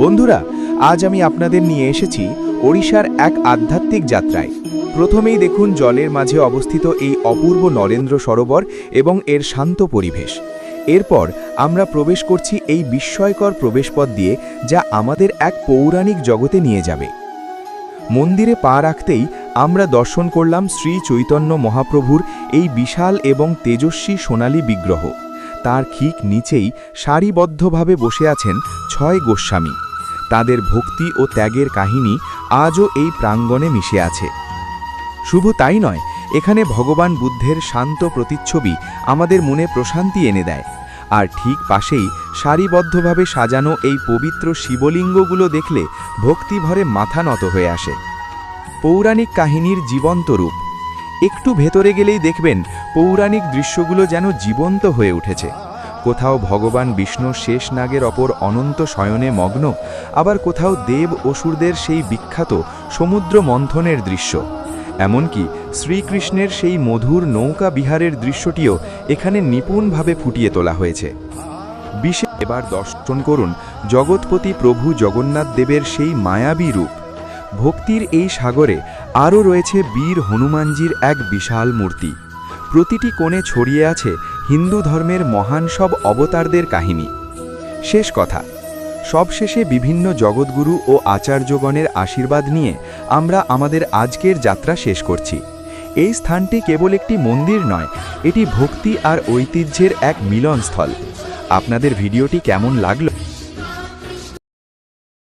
বন্ধুরা, আজ আমি আপনাদের নিয়ে এসেছি ওড়িশার এক আধ্যাত্মিক যাত্রায়। প্রথমেই দেখুন জলের মাঝে অবস্থিত এই অপূর্ব নরেন্দ্র সরোবর এবং এর শান্ত পরিবেশ। এরপর আমরা প্রবেশ করছি এই বিস্ময়কর প্রবেশপথ দিয়ে, যা আমাদের এক পৌরাণিক জগতে নিয়ে যাবে। মন্দিরে পা রাখতেই আমরা দর্শন করলাম শ্রী চৈতন্য মহাপ্রভুর এই বিশাল এবং তেজস্বী সোনালী বিগ্রহ। তার ঠিক নিচেই সারিবদ্ধভাবে বসে আছেন 6 গোস্বামী। তাদের ভক্তি ও ত্যাগের কাহিনী আজও এই প্রাঙ্গণে মিশে আছে। শুধু তাই নয়, এখানে ভগবান বুদ্ধের শান্ত প্রতিচ্ছবি আমাদের মনে প্রশান্তি এনে দেয়। আর ঠিক পাশেই সারিবদ্ধভাবে সাজানো এই পবিত্র শিবলিঙ্গগুলো দেখলে ভক্তিভরে মাথা নত হয়ে আসে। পৌরাণিক কাহিনীর জীবন্ত রূপ। একটু ভেতরে গেলেই দেখবেন পৌরাণিক দৃশ্যগুলো যেন জীবন্ত হয়ে উঠেছে। কোথাও ভগবান বিষ্ণু শেষ নাগের অপর অনন্ত শয়নে মগ্ন, আবার কোথাও দেব অসুরদের সেই বিখ্যাত সমুদ্র মন্থনের দৃশ্য। এমনকি শ্রীকৃষ্ণের সেই মধুর নৌকা বিহারের দৃশ্যটিও এখানে নিপুণভাবে ফুটিয়ে তোলা হয়েছে। বিশেষ এবার দর্শন করুন জগৎপতি প্রভু জগন্নাথ দেবের সেই মায়াবী রূপ। ভক্তির এই সাগরে আরও রয়েছে বীর হনুমানজির এক বিশাল মূর্তি। প্রতিটি কোণে ছড়িয়ে আছে হিন্দু ধর্মের মহান সব অবতারদের কাহিনী। শেষ কথা, সবশেষে বিভিন্ন জগৎগুরু ও আচার্যগণের আশীর্বাদ নিয়ে আমরা আমাদের আজকের যাত্রা শেষ করছি। এই স্থানটি কেবল একটি মন্দির নয়, এটি ভক্তি আর ঐতিহ্যের এক মিলনস্থল। আপনাদের ভিডিওটি কেমন লাগলো